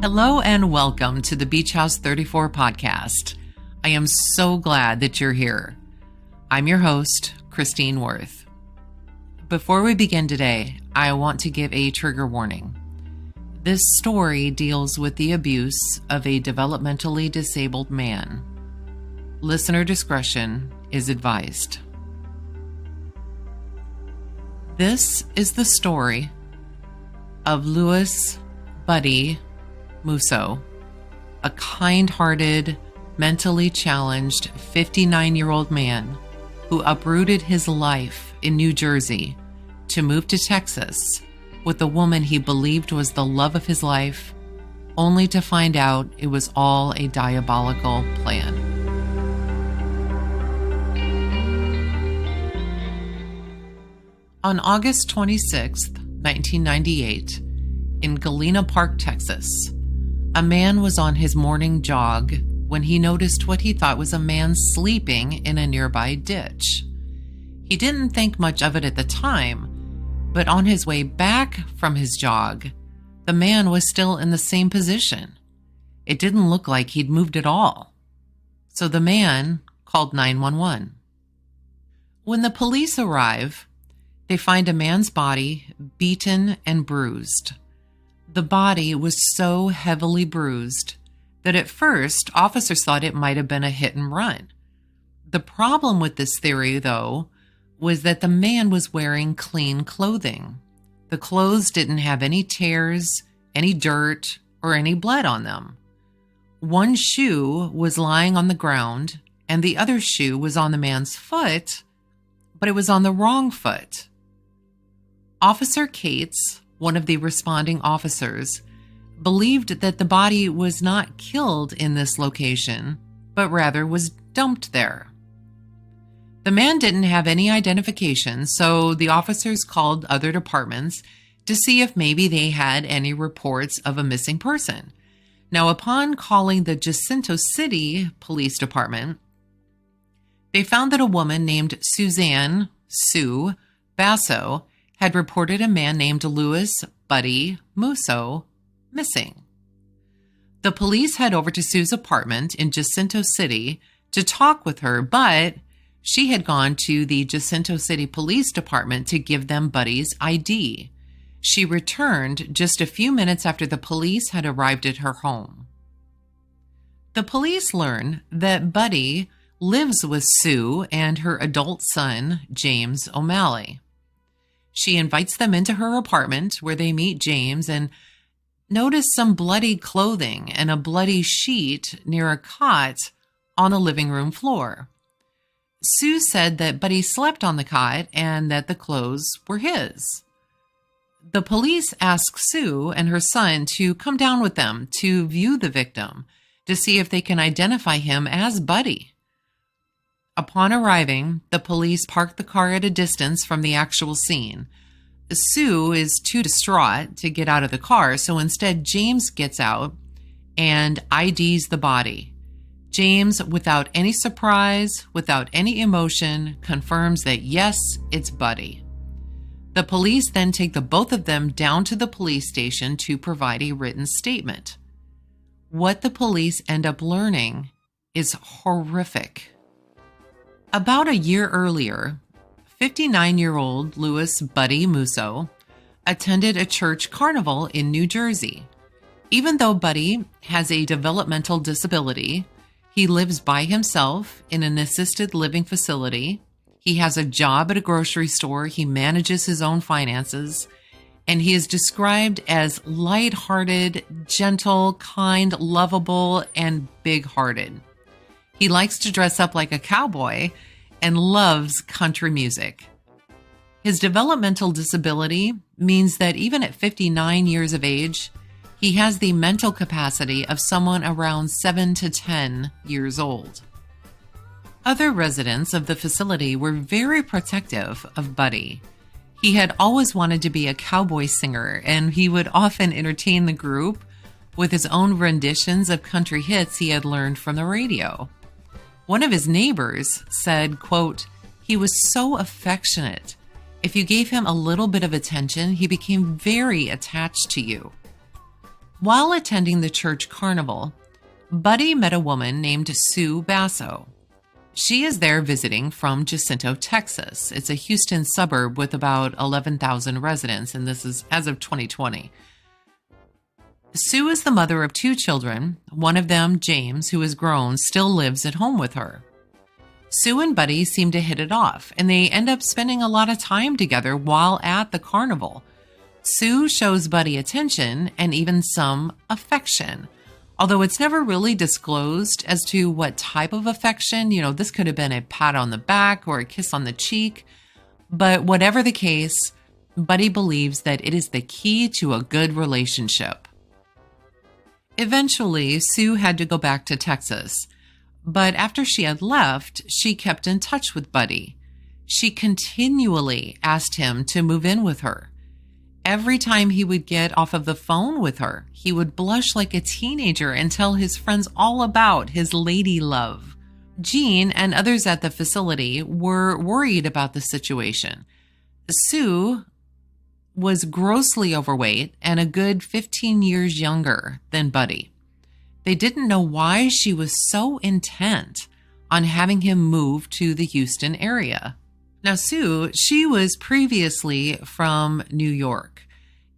Hello and welcome to the Beach House 34 podcast. I am so glad that you're here. I'm your host, Christine Worth. Before we begin today, I want to give a trigger warning. This story deals with the abuse of a developmentally disabled man. Listener discretion is advised. This is the story of Louis Buddy Musso, a kind-hearted, mentally challenged 59-year-old man who uprooted his life in New Jersey to move to Texas with a woman he believed was the love of his life, only to find out it was all a diabolical plan. On August 26, 1998, in Galena Park, Texas, a man was on his morning jog when he noticed what he thought was a man sleeping in a nearby ditch. He didn't think much of it at the time, but on his way back from his jog, the man was still in the same position. It didn't look like he'd moved at all. So the man called 911. When the police arrive, they find a man's body beaten and bruised. The body was so heavily bruised that at first officers thought it might have been a hit and run. The problem with this theory, though, was that the man was wearing clean clothing. The clothes didn't have any tears, any dirt, or any blood on them. One shoe was lying on the ground, and the other shoe was on the man's foot, but it was on the wrong foot. Officer Cates, one of the responding officers, believed that the body was not killed in this location, but rather was dumped there. The man didn't have any identification, so the officers called other departments to see if maybe they had any reports of a missing person. Now, upon calling the Jacinto City Police Department, they found that a woman named Sue Basso had reported a man named Louis Buddy Musso missing. The police head over to Sue's apartment in Jacinto City to talk with her, but she had gone to the Jacinto City Police Department to give them Buddy's ID. She returned just a few minutes after the police had arrived at her home. The police learn that Buddy lives with Sue and her adult son, James O'Malley. She invites them into her apartment where they meet James and notice some bloody clothing and a bloody sheet near a cot on the living room floor. Sue said that Buddy slept on the cot and that the clothes were his. The police ask Sue and her son to come down with them to view the victim to see if they can identify him as Buddy. Upon arriving, the police park the car at a distance from the actual scene. Sue is too distraught to get out of the car, so instead James gets out and IDs the body. James, without any surprise, without any emotion, confirms that yes, it's Buddy. The police then take the both of them down to the police station to provide a written statement. What the police end up learning is horrific. About a year earlier, 59-year-old Louis Buddy Musso attended a church carnival in New Jersey. Even though Buddy has a developmental disability, he lives by himself in an assisted living facility. He has a job at a grocery store. He manages his own finances, and he is described as lighthearted, gentle, kind, lovable, and big-hearted. He likes to dress up like a cowboy and loves country music. His developmental disability means that even at 59 years of age, he has the mental capacity of someone around 7 to 10 years old. Other residents of the facility were very protective of Buddy. He had always wanted to be a cowboy singer, and he would often entertain the group with his own renditions of country hits he had learned from the radio. One of his neighbors said, quote, "He was so affectionate. If you gave him a little bit of attention, he became very attached to you." While attending the church carnival, Buddy met a woman named Sue Basso. She is there visiting from Jacinto, Texas. It's a Houston suburb with about 11,000 residents, and this is as of 2020. Sue is the mother of 2 children. One of them, James, who is grown, still lives at home with her. Sue and Buddy seem to hit it off, and they end up spending a lot of time together while at the carnival. Sue shows Buddy attention and even some affection, although it's never really disclosed as to what type of affection. This could have been a pat on the back or a kiss on the cheek, but whatever the case, Buddy believes that it is the key to a good relationship. Eventually, Sue had to go back to Texas. But after she had left, she kept in touch with Buddy. She continually asked him to move in with her. Every time he would get off of the phone with her, he would blush like a teenager and tell his friends all about his lady love. Jean and others at the facility were worried about the situation. Sue was grossly overweight and a good 15 years younger than Buddy. They didn't know why she was so intent on having him move to the Houston area. Now, Sue, she was previously from New York,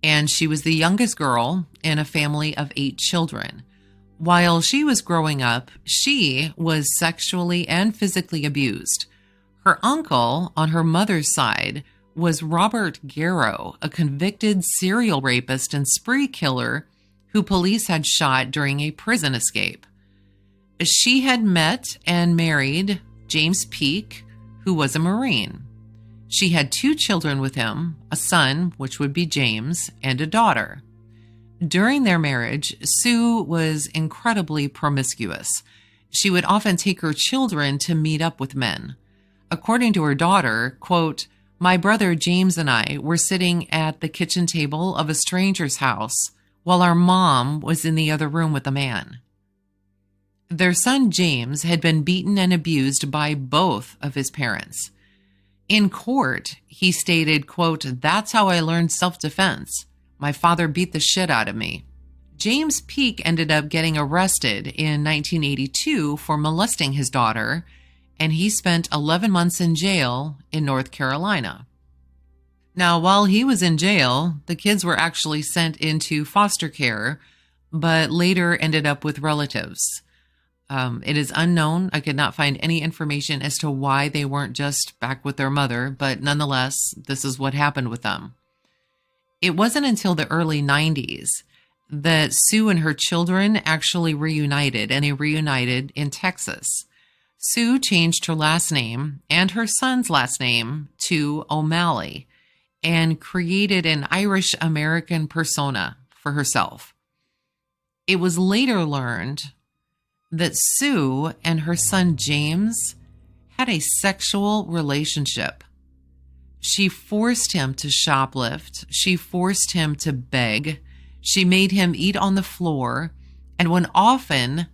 and she was the youngest girl in a family of 8 children. While she was growing up, she was sexually and physically abused. Her uncle on her mother's side was Robert Garrow, a convicted serial rapist and spree killer who police had shot during a prison escape. She had met and married James Peake, who was a Marine. She had 2 children with him, a son, which would be James, and a daughter. During their marriage, Sue was incredibly promiscuous. She would often take her children to meet up with men. According to her daughter, quote, "My brother James and I were sitting at the kitchen table of a stranger's house while our mom was in the other room with a man." Their son James had been beaten and abused by both of his parents. In court, he stated, quote, "That's how I learned self-defense. My father beat the shit out of me." James Peake ended up getting arrested in 1982 for molesting his daughter, and he spent 11 months in jail in North Carolina. Now, while he was in jail, the kids were actually sent into foster care, but later ended up with relatives. It is unknown. I could not find any information as to why they weren't just back with their mother, but nonetheless, this is what happened with them. It wasn't until the early 90s that Sue and her children actually reunited, and they reunited in Texas. Sue changed her last name and her son's last name to O'Malley and created an Irish-American persona for herself. It was later learned that Sue and her son James had a sexual relationship. She forced him to shoplift. She forced him to beg. She made him eat on the floor and would often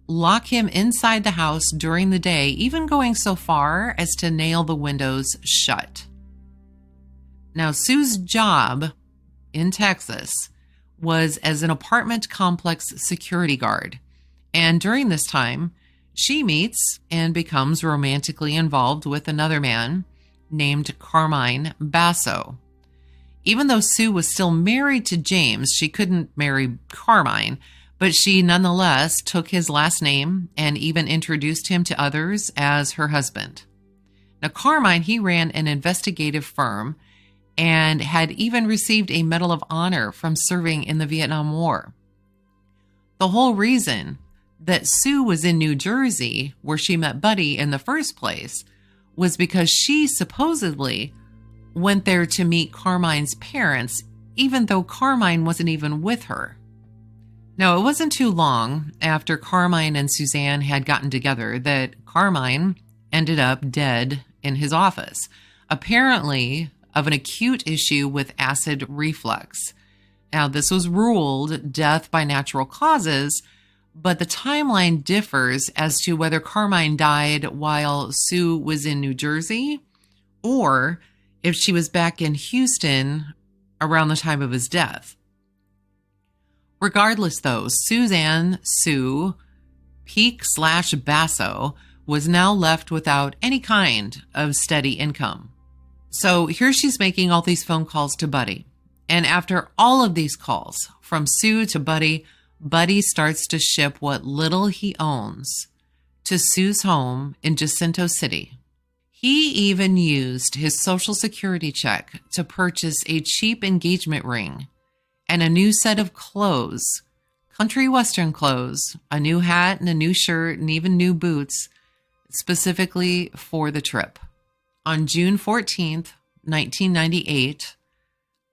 lock him inside the house during the day, even going so far as to nail the windows shut. Now, Sue's job in Texas was as an apartment complex security guard. And during this time, she meets and becomes romantically involved with another man named Carmine Basso. Even though Sue was still married to James, she couldn't marry Carmine, but she nonetheless took his last name and even introduced him to others as her husband. Now, Carmine, he ran an investigative firm and had even received a Medal of Honor from serving in the Vietnam War. The whole reason that Sue was in New Jersey, where she met Buddy in the first place, was because she supposedly went there to meet Carmine's parents, even though Carmine wasn't even with her. Now, it wasn't too long after Carmine and Suzanne had gotten together that Carmine ended up dead in his office, apparently of an acute issue with acid reflux. Now, this was ruled death by natural causes, but the timeline differs as to whether Carmine died while Sue was in New Jersey or if she was back in Houston around the time of his death. Regardless, though, Suzanne Sue Peak/Basso was now left without any kind of steady income. So here she's making all these phone calls to Buddy. And after all of these calls, from Sue to Buddy, Buddy starts to ship what little he owns to Sue's home in Jacinto City. He even used his Social Security check to purchase a cheap engagement ring and a new set of clothes, country western clothes, a new hat and a new shirt and even new boots, specifically for the trip. On June 14th, 1998,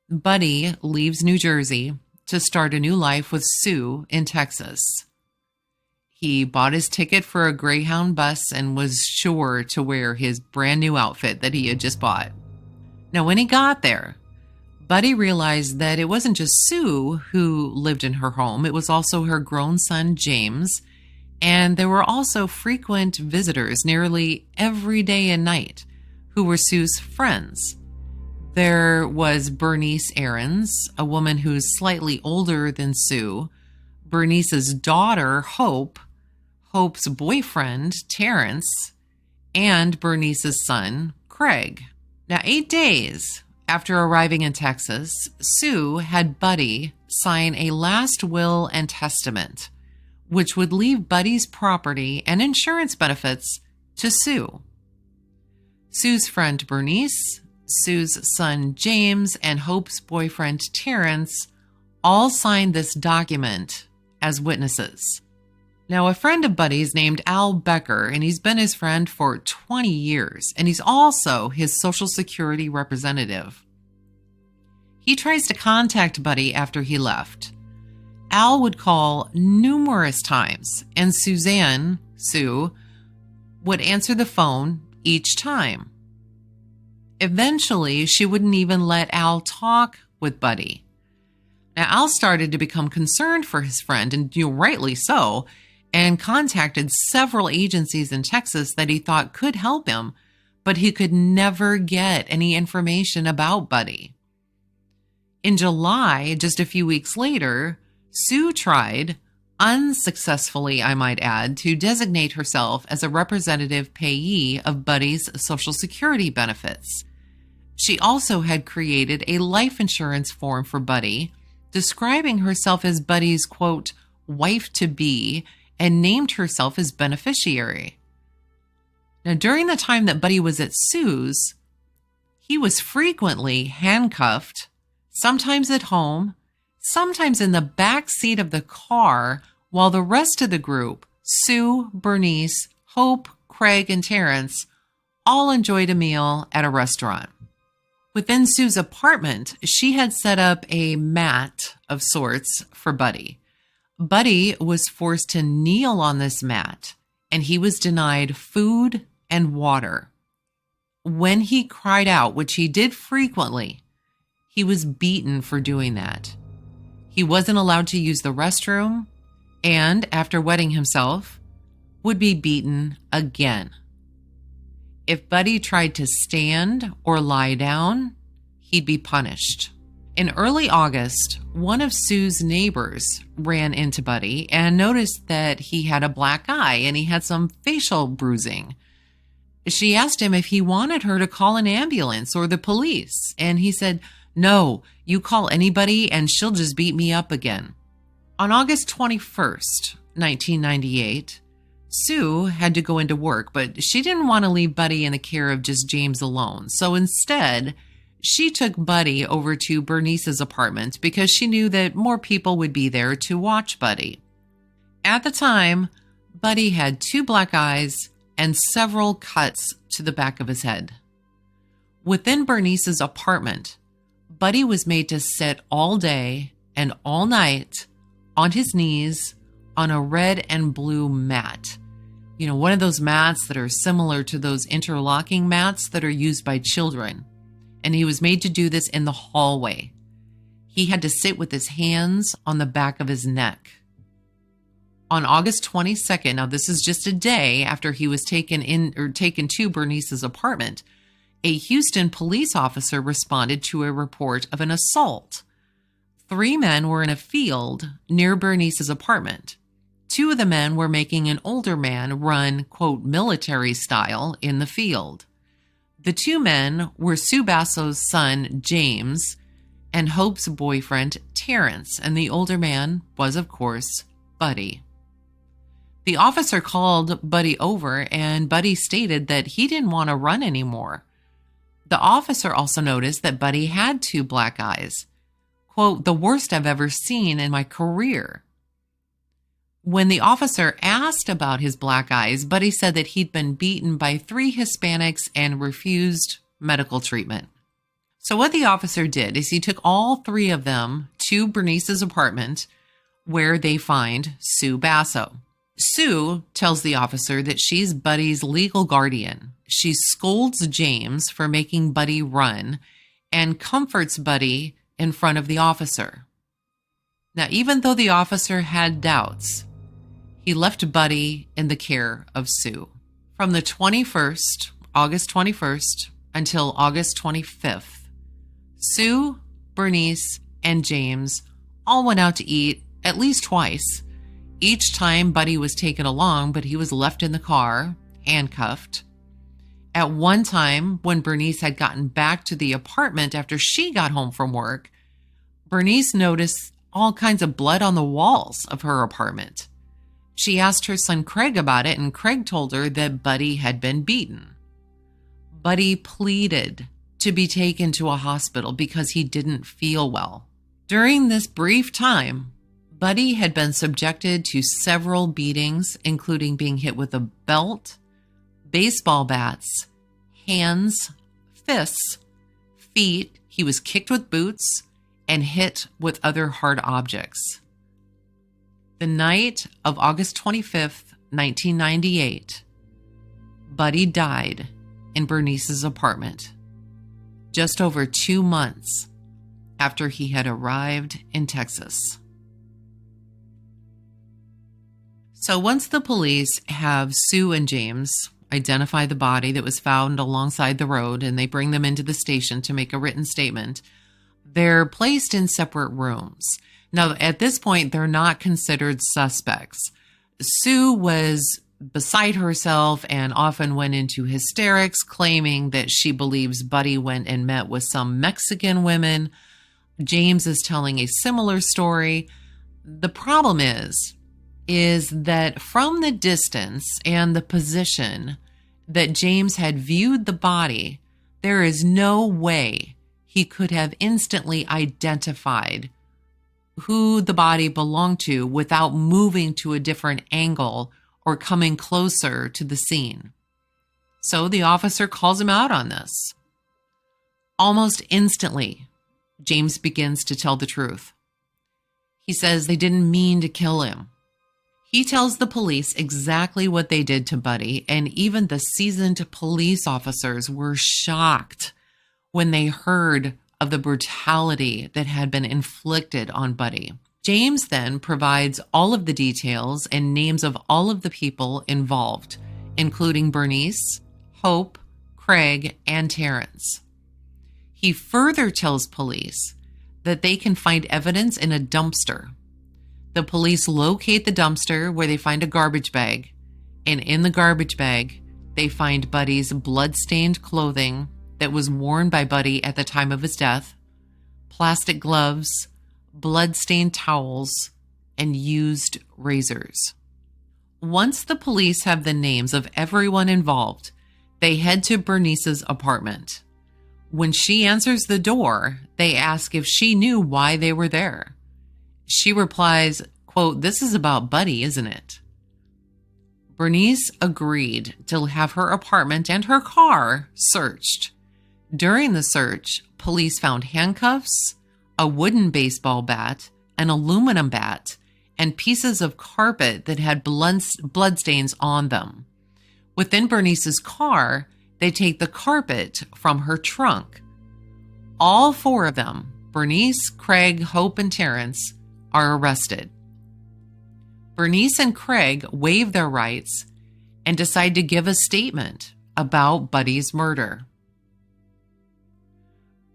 Buddy leaves New Jersey to start a new life with Sue in Texas. He bought his ticket for a Greyhound bus and was sure to wear his brand new outfit that he had just bought. Now, when he got there, Buddy realized that it wasn't just Sue who lived in her home. It was also her grown son, James, and there were also frequent visitors nearly every day and night who were Sue's friends. There was Bernice Aarons, a woman who's slightly older than Sue, Bernice's daughter, Hope, Hope's boyfriend, Terrence, and Bernice's son, Craig. Now, 8 days after arriving in Texas, Sue had Buddy sign a last will and testament, which would leave Buddy's property and insurance benefits to Sue. Sue's friend Bernice, Sue's son James, and Hope's boyfriend Terrence all signed this document as witnesses. Now, a friend of Buddy's named Al Becker, and he's been his friend for 20 years, and he's also his Social Security representative. He tries to contact Buddy after he left. Al would call numerous times, and Sue, would answer the phone each time. Eventually, she wouldn't even let Al talk with Buddy. Now, Al started to become concerned for his friend, and rightly so, and contacted several agencies in Texas that he thought could help him, but he could never get any information about Buddy. In July, just a few weeks later, Sue tried, unsuccessfully I might add, to designate herself as a representative payee of Buddy's Social Security benefits. She also had created a life insurance form for Buddy, describing herself as Buddy's, quote, wife-to-be, and named herself as beneficiary. Now, during the time that Buddy was at Sue's, he was frequently handcuffed, sometimes at home, sometimes in the back seat of the car, while the rest of the group, Sue, Bernice, Hope, Craig, and Terrence, all enjoyed a meal at a restaurant. Within Sue's apartment, she had set up a mat of sorts for Buddy. Buddy was forced to kneel on this mat, and he was denied food and water. When he cried out, which he did frequently, he was beaten for doing that. He wasn't allowed to use the restroom, and after wetting himself, would be beaten again. If Buddy tried to stand or lie down, he'd be punished. In early August, one of Sue's neighbors ran into Buddy and noticed that he had a black eye and he had some facial bruising. She asked him if he wanted her to call an ambulance or the police, and he said, "No, you call anybody and she'll just beat me up again." On August 21st, 1998, Sue had to go into work, but she didn't want to leave Buddy in the care of just James alone. So instead, she took Buddy over to Bernice's apartment because she knew that more people would be there to watch Buddy. At the time, Buddy had 2 black eyes and several cuts to the back of his head. Within Bernice's apartment, Buddy was made to sit all day and all night on his knees on a red and blue mat. One of those mats that are similar to those interlocking mats that are used by children. And he was made to do this in the hallway. He had to sit with his hands on the back of his neck. On August 22nd, now this is just a day after he was taken to Bernice's apartment, a Houston police officer responded to a report of an assault. 3 men were in a field near Bernice's apartment. 2 of the men were making an older man run, quote, military style in the field. The 2 men were Sue Basso's son, James, and Hope's boyfriend, Terrence, and the older man was, of course, Buddy. The officer called Buddy over, and Buddy stated that he didn't want to run anymore. The officer also noticed that Buddy had 2 black eyes. Quote, the worst I've ever seen in my career. When the officer asked about his black eyes, Buddy said that he'd been beaten by 3 Hispanics and refused medical treatment. So what the officer did is he took all 3 of them to Bernice's apartment where they find Sue Basso. Sue tells the officer that she's Buddy's legal guardian. She scolds James for making Buddy run and comforts Buddy in front of the officer. Now, even though the officer had doubts, he left Buddy in the care of Sue. From the August 21st, until August 25th, Sue, Bernice, and James all went out to eat at least twice. Each time Buddy was taken along, but he was left in the car, handcuffed. At one time, when Bernice had gotten back to the apartment after she got home from work, Bernice noticed all kinds of blood on the walls of her apartment. She asked her son Craig about it, and Craig told her that Buddy had been beaten. Buddy pleaded to be taken to a hospital because he didn't feel well. During this brief time, Buddy had been subjected to several beatings, including being hit with a belt, baseball bats, hands, fists, feet. He was kicked with boots and hit with other hard objects. The night of August 25th, 1998, Buddy died in Bernice's apartment, just over 2 months after he had arrived in Texas. So once the police have Sue and James identify the body that was found alongside the road and they bring them into the station to make a written statement, they're placed in separate rooms. Now, at this point, they're not considered suspects. Sue was beside herself and often went into hysterics, claiming that she believes Buddy went and met with some Mexican women. James is telling a similar story. The problem is that from the distance and the position that James had viewed the body, there is no way he could have instantly identified who the body belonged to without moving to a different angle or coming closer to the scene. So the officer calls him out on this. Almost instantly, James begins to tell the truth. He says they didn't mean to kill him. He tells the police exactly what they did to Buddy, and even the seasoned police officers were shocked when they heard of the brutality that had been inflicted on Buddy. James then provides all of the details and names of all of the people involved, including Bernice, Hope, Craig, and Terrence. He further tells police that they can find evidence in a dumpster. The police locate the dumpster where they find a garbage bag, and in the garbage bag, they find Buddy's blood-stained clothing that was worn by Buddy at the time of his death, plastic gloves, blood-stained towels, and used razors. Once the police have the names of everyone involved, they head to Bernice's apartment. When she answers the door, they ask if she knew why they were there. She replies, quote, "This is about Buddy, isn't it?" Bernice agreed to have her apartment and her car searched. During the search, police found handcuffs, a wooden baseball bat, an aluminum bat, and pieces of carpet that had bloodstains on them. Within Bernice's car, they take the carpet from her trunk. All 4 of them, Bernice, Craig, Hope, and Terrence, are arrested. Bernice and Craig waive their rights and decide to give a statement about Buddy's murder.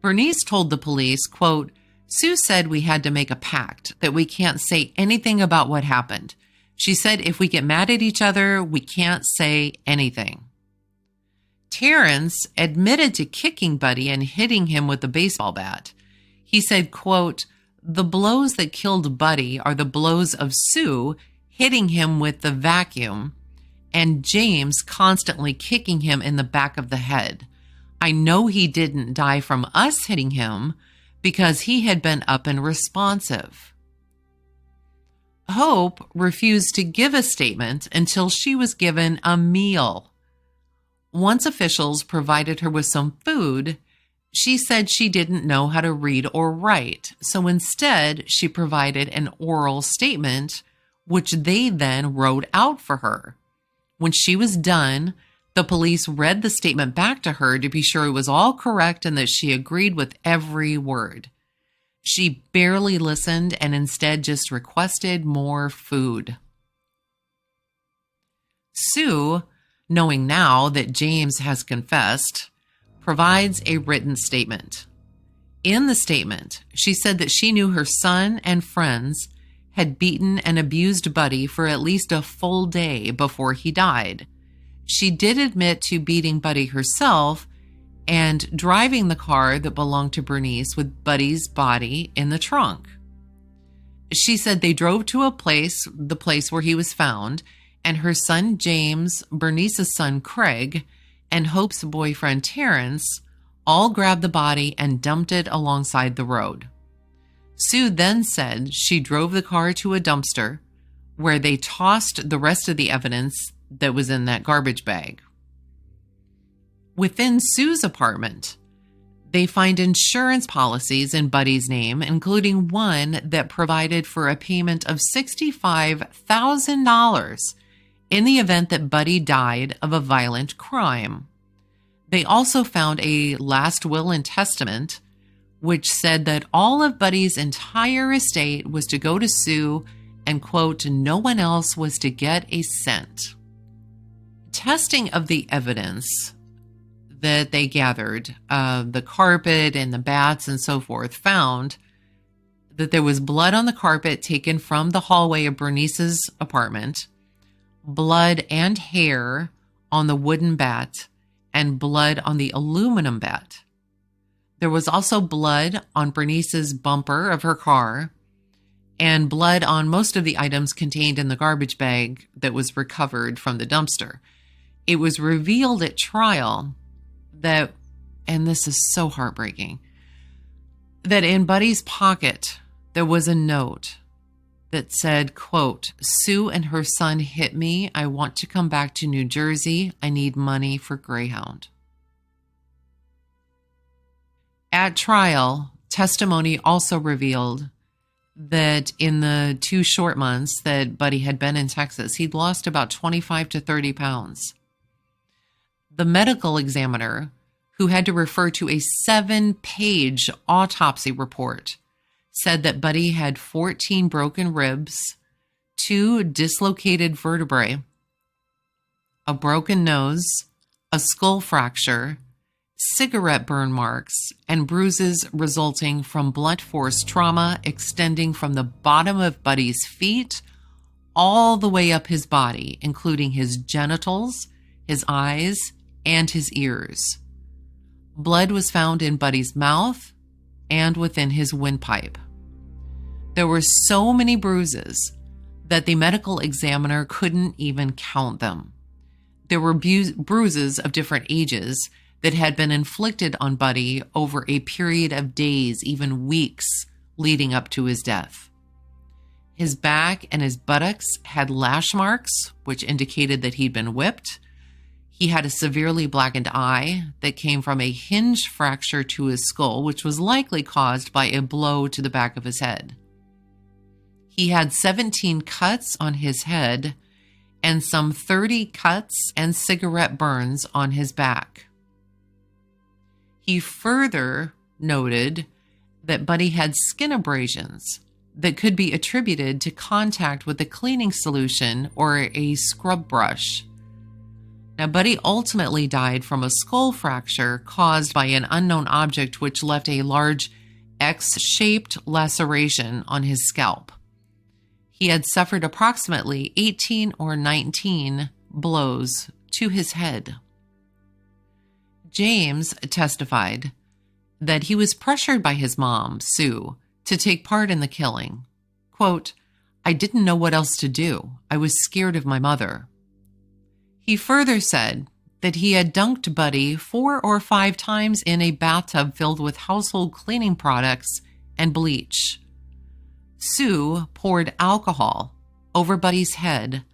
Bernice told the police, quote, Sue said we had to make a pact that we can't say anything about what happened. She said if we get mad at each other, we can't say anything. Terrence admitted to kicking Buddy and hitting him with a baseball bat. He said, quote, "The blows that killed Buddy are the blows of Sue hitting him with the vacuum and James constantly kicking him in the back of the head. I know he didn't die from us hitting him because he had been up and responsive." Hope refused to give a statement until she was given a meal. Once officials provided her with some food, she said she didn't know how to read or write, so instead she provided an oral statement, which they then wrote out for her. When she was done, the police read the statement back to her to be sure it was all correct and that she agreed with every word. She barely listened and instead just requested more food. Sue, knowing now that James has confessed, provides a written statement. In the statement, she said that she knew her son and friends had beaten and abused Buddy for at least a full day before he died. She did admit to beating Buddy herself and driving the car that belonged to Bernice with Buddy's body in the trunk. She said they drove to the place where he was found, and her son James, Bernice's son Craig, and Hope's boyfriend Terrence all grabbed the body and dumped it alongside the road. Sue then said she drove the car to a dumpster where they tossed the rest of the evidence that was in that garbage bag. Within Sue's apartment, they find insurance policies in Buddy's name, including one that provided for a payment of $65,000 in the event that Buddy died of a violent crime. They also found a last will and testament, which said that all of Buddy's entire estate was to go to Sue and, quote, no one else was to get a cent. Testing of the evidence that they gathered, the carpet and the bats and so forth, found that there was blood on the carpet taken from the hallway of Bernice's apartment, blood and hair on the wooden bat, and blood on the aluminum bat. There was also blood on Bernice's bumper of her car and blood on most of the items contained in the garbage bag that was recovered from the dumpster. It was revealed at trial that, and this is so heartbreaking, that in Buddy's pocket there was a note that said, quote, Sue and her son hit me. I want to come back to New Jersey. I need money for Greyhound. At trial, testimony also revealed that in the 2 short months that Buddy had been in Texas, he'd lost about 25 to 30 pounds. The medical examiner, who had to refer to a 7-page autopsy report, said that Buddy had 14 broken ribs, 2 dislocated vertebrae, a broken nose, a skull fracture, cigarette burn marks, and bruises resulting from blunt force trauma extending from the bottom of Buddy's feet all the way up his body, including his genitals, his eyes, and his ears. Blood was found in Buddy's mouth and within his windpipe. There were so many bruises that the medical examiner couldn't even count them. There were bruises of different ages that had been inflicted on Buddy over a period of days, even weeks, leading up to his death. His back and his buttocks had lash marks, which indicated that he'd been whipped. He had a severely blackened eye that came from a hinge fracture to his skull, which was likely caused by a blow to the back of his head. He had 17 cuts on his head and some 30 cuts and cigarette burns on his back. He further noted that Buddy had skin abrasions that could be attributed to contact with a cleaning solution or a scrub brush. Now, Buddy ultimately died from a skull fracture caused by an unknown object which left a large X-shaped laceration on his scalp. He had suffered approximately 18 or 19 blows to his head. James testified that he was pressured by his mom, Sue, to take part in the killing. Quote, "I didn't know what else to do. I was scared of my mother." He further said that he had dunked Buddy 4 or 5 times in a bathtub filled with household cleaning products and bleach. Sue poured alcohol over Buddy's head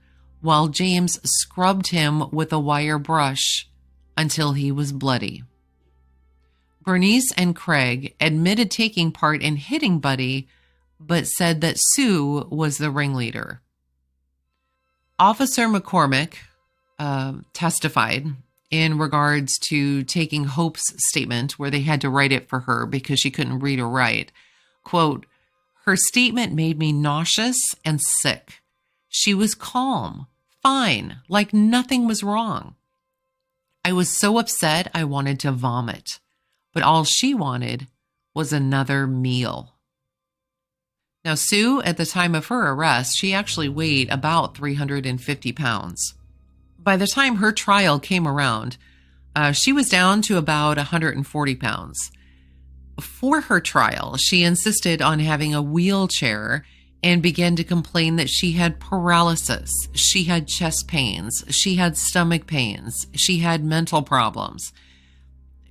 while James scrubbed him with a wire brush until he was bloody. Bernice and Craig admitted taking part in hitting Buddy, but said that Sue was the ringleader. Officer McCormick testified in regards to taking Hope's statement, where they had to write it for her because she couldn't read or write. Quote, "Her statement made me nauseous and sick. She was calm, fine, like nothing was wrong. I was so upset I wanted to vomit, but all she wanted was another meal." Now, Sue, at the time of her arrest, she actually weighed about 350 pounds. By the time her trial came around, she was down to about 140 pounds. For her trial, she insisted on having a wheelchair and began to complain that she had paralysis, she had chest pains, she had stomach pains, she had mental problems.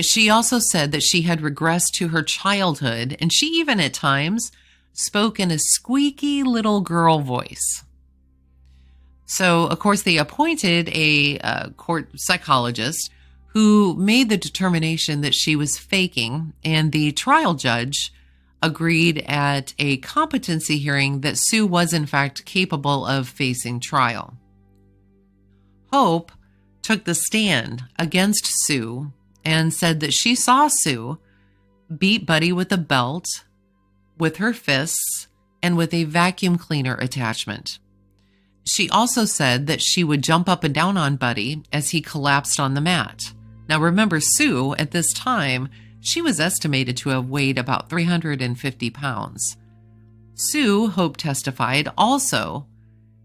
She also said that she had regressed to her childhood, and she even at times spoke in a squeaky little girl voice. So, of course, they appointed a court psychologist who made the determination that she was faking, and the trial judge agreed at a competency hearing that Sue was in fact capable of facing trial. Hope took the stand against Sue and said that she saw Sue beat Buddy with a belt, with her fists, and with a vacuum cleaner attachment. She also said that she would jump up and down on Buddy as he collapsed on the mat. Now remember, Sue, at this time, she was estimated to have weighed about 350 pounds. Sue, Hope testified, also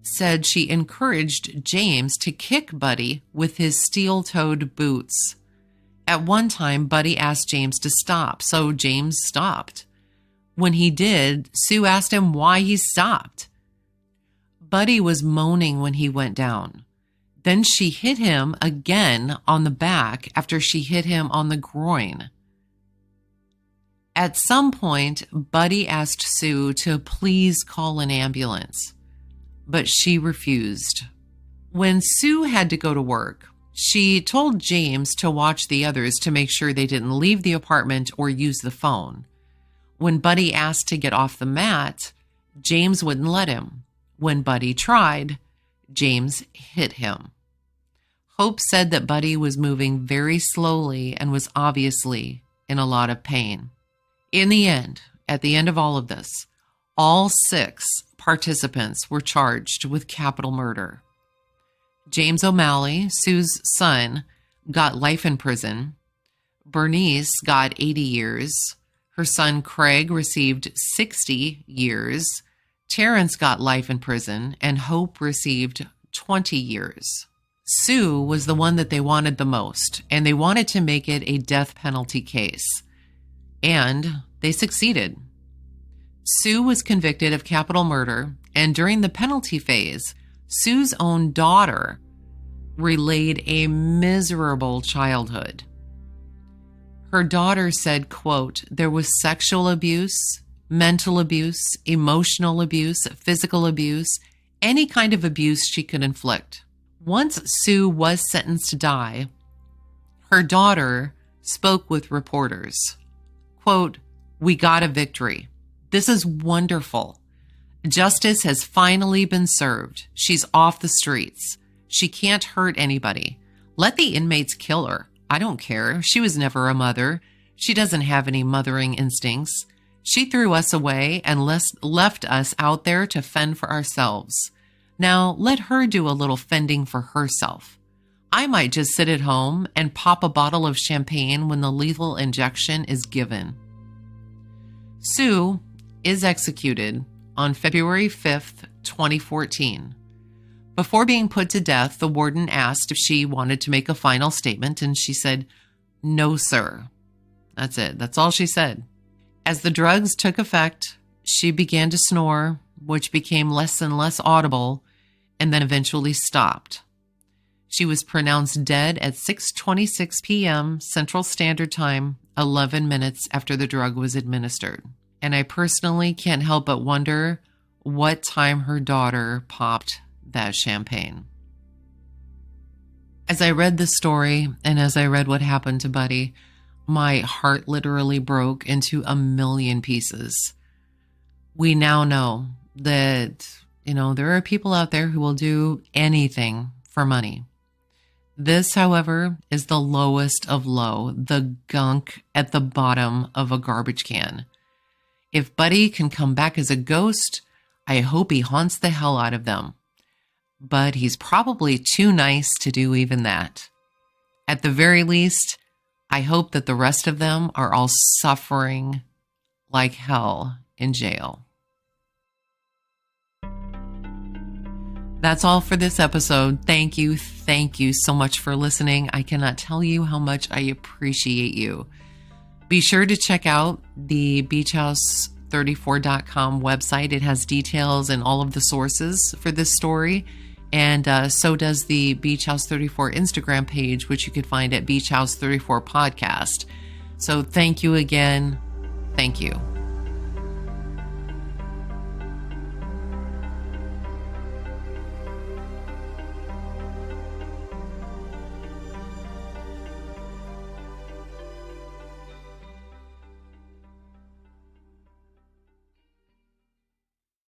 said she encouraged James to kick Buddy with his steel-toed boots. At one time, Buddy asked James to stop, so James stopped. When he did, Sue asked him why he stopped. Buddy was moaning when he went down. Then she hit him again on the back after she hit him on the groin. At some point, Buddy asked Sue to please call an ambulance, but she refused. When Sue had to go to work, she told James to watch the others to make sure they didn't leave the apartment or use the phone. When Buddy asked to get off the mat, James wouldn't let him. When Buddy tried, James hit him. Hope said that Buddy was moving very slowly and was obviously in a lot of pain. In the end, at the end of all of this, all 6 participants were charged with capital murder. James O'Malley, Sue's son, got life in prison. Bernice got 80 years. Her son Craig received 60 years. Terrence got life in prison, and Hope received 20 years. Sue was the one that they wanted the most, and they wanted to make it a death penalty case. And they succeeded. Sue was convicted of capital murder, and during the penalty phase, Sue's own daughter relayed a miserable childhood. Her daughter said, quote, "There was sexual abuse, mental abuse, emotional abuse, physical abuse, any kind of abuse she could inflict." Once Sue was sentenced to die, her daughter spoke with reporters. Quote, "We got a victory. This is wonderful. Justice has finally been served. She's off the streets. She can't hurt anybody. Let the inmates kill her. I don't care. She was never a mother. She doesn't have any mothering instincts. She threw us away and left us out there to fend for ourselves. Now let her do a little fending for herself. I might just sit at home and pop a bottle of champagne when the lethal injection is given." Sue is executed on February 5th, 2014. Before being put to death, the warden asked if she wanted to make a final statement, and she said, "No, sir." That's it. That's all she said. As the drugs took effect, she began to snore, which became less and less audible, and then eventually stopped. She was pronounced dead at 6:26 p.m. Central Standard Time, 11 minutes after the drug was administered. And I personally can't help but wonder what time her daughter popped that champagne. As I read this story and as I read what happened to Buddy, my heart literally broke into a million pieces. We now know that, there are people out there who will do anything for money. This, however, is the lowest of low, the gunk at the bottom of a garbage can. If Buddy can come back as a ghost, I hope he haunts the hell out of them. But he's probably too nice to do even that. At the very least, I hope that the rest of them are all suffering like hell in jail. That's all for this episode. Thank you so much for listening. I cannot tell you how much I appreciate you. Be sure to check out the beachhouse34.com website. It has details and all of the sources for this story. And so does the Beach House 34 Instagram page, which you can find at Beach House 34 Podcast. So thank you again. Thank you.